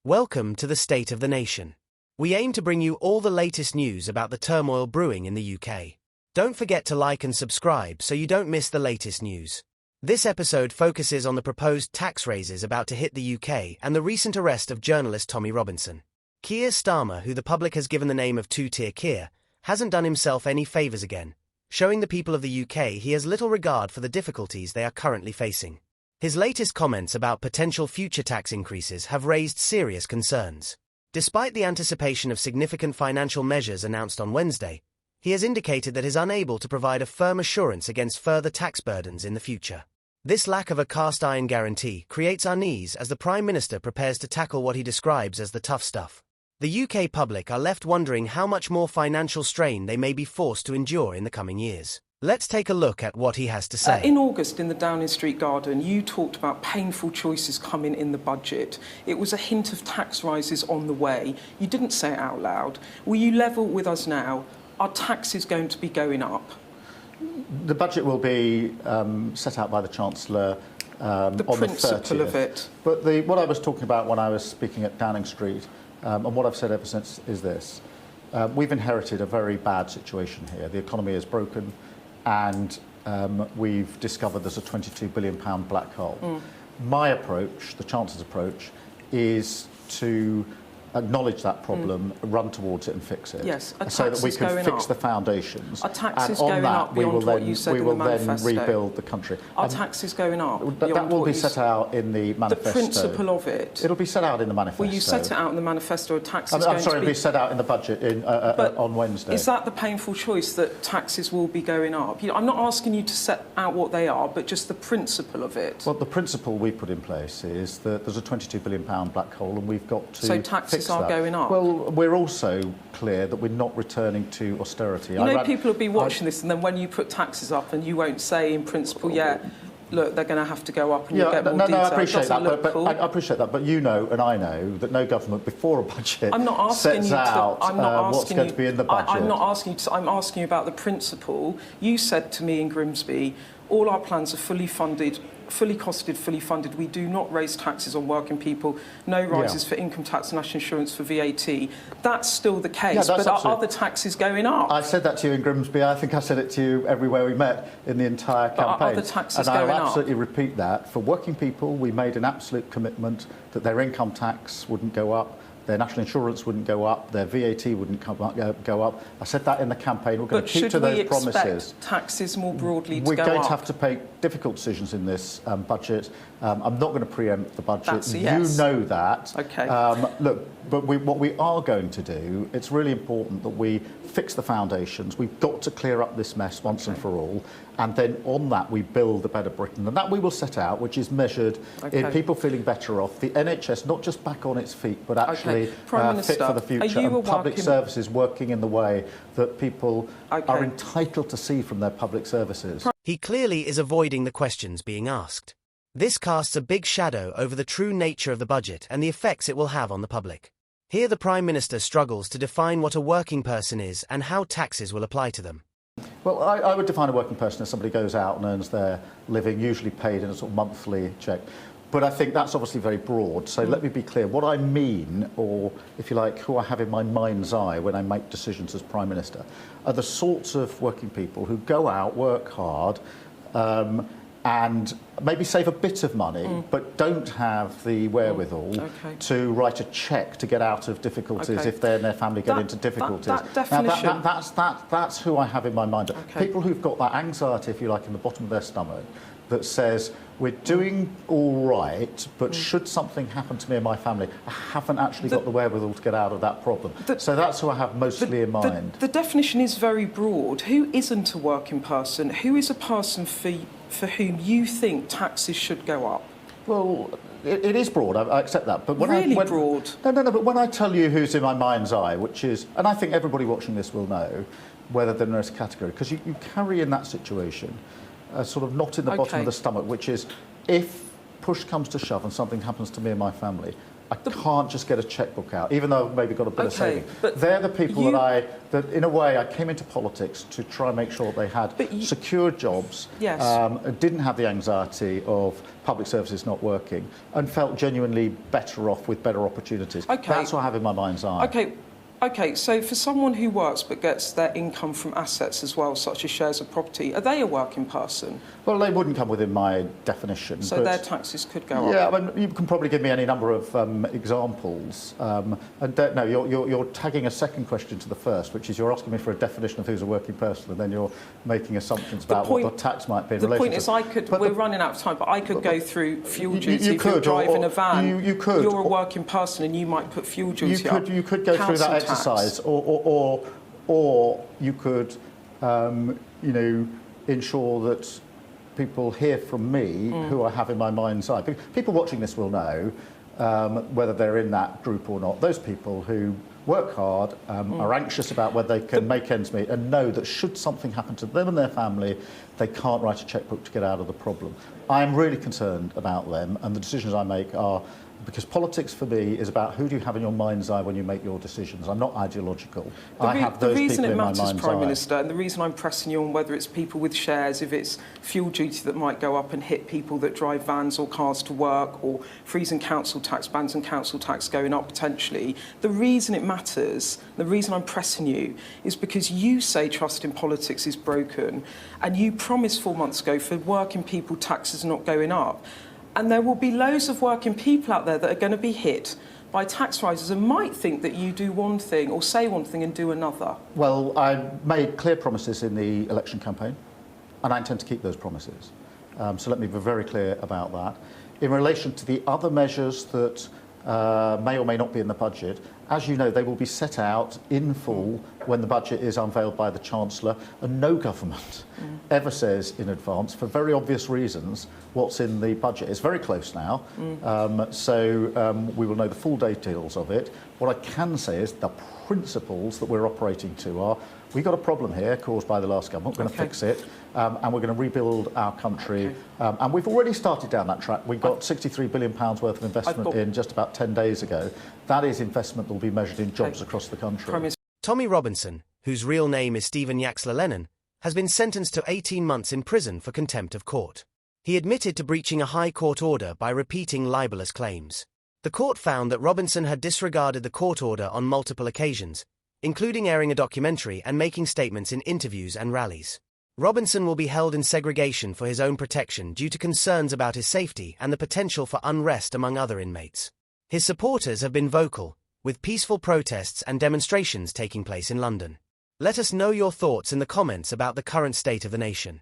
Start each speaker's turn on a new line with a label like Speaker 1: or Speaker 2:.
Speaker 1: Welcome to the State of the Nation. We aim to bring you all the latest news about the turmoil brewing in the UK. Don't forget to like and subscribe so you don't miss the latest news. This episode focuses on the proposed tax raises about to hit the UK and the recent arrest of journalist Tommy Robinson. Keir Starmer, who the public has given the name of Two-Tier Keir, hasn't done himself any favours again, showing the people of the UK he has little regard for the difficulties they are currently facing. His latest comments about potential future tax increases have raised serious concerns. Despite the anticipation of significant financial measures announced on Wednesday, he has indicated that he is unable to provide a firm assurance against further tax burdens in the future. This lack of a cast-iron guarantee creates unease as the Prime Minister prepares to tackle what he describes as the tough stuff. The UK public are left wondering how much more financial strain they may be forced to endure in the coming years. Let's take a look at what he has to say.
Speaker 2: In August, in the Downing Street Garden, you talked about painful choices coming in the budget. It was a hint of tax rises on the way. You didn't say it out loud. Will you level with us now? Are taxes going to be going up?
Speaker 3: The budget will be set out by the Chancellor on the 30th.
Speaker 2: The principle of it.
Speaker 3: But what I was talking about when I was speaking at Downing Street, and what I've said ever since, is this. We've inherited a very bad situation here. The economy is broken, and we've discovered there's a £22 billion black hole. My approach, the Chancellor's approach, is to acknowledge that problem, run towards it and fix it.
Speaker 2: Yes,
Speaker 3: so that we can fix the foundations.
Speaker 2: Are taxes going up beyond what you said in the manifesto?
Speaker 3: We will then rebuild the country.
Speaker 2: Are taxes going up beyond
Speaker 3: that will be set out in the manifesto.
Speaker 2: The principle of it.
Speaker 3: It'll be set out in the manifesto.
Speaker 2: Will you set it out in the manifesto? Or taxes
Speaker 3: I'm sorry, it'll be set out in the budget on Wednesday.
Speaker 2: Is that the painful choice that taxes will be going up? I'm not asking you to set out what they are, but just the principle of it.
Speaker 3: Well, the principle we put in place is that there's a £22 billion black hole, and we've got to
Speaker 2: So taxes are going up?
Speaker 3: Well, we're also clear that we're not returning to austerity.
Speaker 2: People will be watching this, and then when you put taxes up, and you won't say in principle, look, they're going to have to go up, and you'll get more detail.
Speaker 3: I appreciate that,
Speaker 2: cool.
Speaker 3: I appreciate that. But you know, and I know, that no government before a budget sets out what's going to be in the budget.
Speaker 2: I'm not asking you to. I'm asking you about the principle. You said to me in Grimsby, all our plans are fully funded. Fully costed, fully funded. We do not raise taxes on working people. No rises for income tax, national insurance, for VAT. That's still the case. But are other taxes going up?
Speaker 3: I said that to you in Grimsby. I think I said it to you everywhere we met in the entire campaign.
Speaker 2: Are other taxes going up?
Speaker 3: And I'll absolutely repeat that. For working people, we made an absolute commitment that their income tax wouldn't go up, their national insurance wouldn't go up, their VAT wouldn't go up. I said that in the campaign. We're going to keep to those promises.
Speaker 2: But should we expect taxes more broadly to go up?
Speaker 3: We're going to have to make difficult decisions in this budget. I'm not going to preempt the budget.
Speaker 2: That's a yes.
Speaker 3: You know that.
Speaker 2: Okay.
Speaker 3: Look, but what we are going to do, it's really important that we fix the foundations. We've got to clear up this mess once and for all. And then on that, we build a better Britain. And that we will set out, which is measured in people feeling better off, the NHS not just back on its feet, but actually fit for the future, and public services working in the way that people are entitled to see from their public services.
Speaker 1: He clearly is avoiding the questions being asked. This casts a big shadow over the true nature of the budget and the effects it will have on the public. Here the Prime Minister struggles to define what a working person is and how taxes will apply to them.
Speaker 3: Well, I would define a working person as somebody who goes out and earns their living, usually paid in a sort of monthly cheque. But I think that's obviously very broad. So let me be clear. What I mean, or if you like, who I have in my mind's eye when I make decisions as Prime Minister, are the sorts of working people who go out, work hard, and maybe save a bit of money, but don't have the wherewithal to write a cheque to get out of difficulties if they and their family get into difficulties.
Speaker 2: That definition.
Speaker 3: That's who I have in my mind. People who've got that anxiety, if you like, in the bottom of their stomach that says, we're doing all right, but should something happen to me and my family, I haven't actually got the wherewithal to get out of that problem. So that's who I have mostly in mind.
Speaker 2: The definition is very broad. Who isn't a working person? Who is a person for whom you think taxes should go up?
Speaker 3: Well, it is broad, I accept that. But when
Speaker 2: broad?
Speaker 3: No, but when I tell you who's in my mind's eye, which is, and I think everybody watching this will know, whether they're in this category, because you carry in that situation a sort of knot in the bottom of the stomach, which is, if push comes to shove and something happens to me and my family, I can't just get a chequebook out, even though I've maybe got a bit of saving.
Speaker 2: But
Speaker 3: they're the people that in a way, I came into politics to try and make sure they had secure jobs,
Speaker 2: yes.
Speaker 3: Didn't have the anxiety of public services not working, and felt genuinely better off with better opportunities.
Speaker 2: Okay.
Speaker 3: That's what I have in my mind's eye.
Speaker 2: Okay, so for someone who works but gets their income from assets as well, such as shares of property, are they a working person?
Speaker 3: Well, they wouldn't come within my definition.
Speaker 2: So their taxes could go up?
Speaker 3: Yeah, I mean, you can probably give me any number of examples. No, you're tagging a second question to the first, which is you're asking me for a definition of who's a working person, and then you're making assumptions about what the tax might be in relation to.
Speaker 2: The point is, we're running out of time, but I could go through fuel duty. If you're driving a van,
Speaker 3: you could.
Speaker 2: You're a working person and you might put fuel duty up.
Speaker 3: You could go through that exercise, or you could, ensure that people hear from me who I have in my mind's eye. People watching this will know whether they're in that group or not. Those people who work hard, are anxious about whether they can make ends meet, and know that should something happen to them and their family, they can't write a chequebook to get out of the problem. I'm really concerned about them, and the decisions I make are because politics for me is about who do you have in your mind's eye when you make your decisions. I'm not ideological. I have those people in my mind's eye. The reason it matters, Prime Minister, and the reason I'm pressing you on whether it's people with shares, if it's fuel duty that might go up and hit people that drive vans or cars to work, or freezing council tax bans and council tax going up potentially, the reason it matters, the reason I'm pressing you, is because you say trust in politics is broken, and you promised 4 months ago for working people taxes not going up. And there will be loads of working people out there that are going to be hit by tax rises and might think that you do one thing or say one thing and do another. Well, I made clear promises in the election campaign, and I intend to keep those promises. So let me be very clear about that. In relation to the other measures that may or may not be in the budget, as you know, they will be set out in full when the budget is unveiled by the Chancellor, and no government ever says in advance, for very obvious reasons, what's in the budget. It's very close now, so we will know the full details of it. What I can say is the principles that we're operating to are, we've got a problem here caused by the last government, we're going to fix it, and we're going to rebuild our country. And we've already started down that track. We got £63 billion worth of investment in just about 10 days ago. That is investment that will be measured in jobs across the country.
Speaker 1: Tommy Robinson, whose real name is Stephen Yaxler-Lennon, has been sentenced to 18 months in prison for contempt of court. He admitted to breaching a High Court order by repeating libelous claims. The court found that Robinson had disregarded the court order on multiple occasions, including airing a documentary and making statements in interviews and rallies. Robinson will be held in segregation for his own protection due to concerns about his safety and the potential for unrest among other inmates. His supporters have been vocal, with peaceful protests and demonstrations taking place in London. Let us know your thoughts in the comments about the current state of the nation.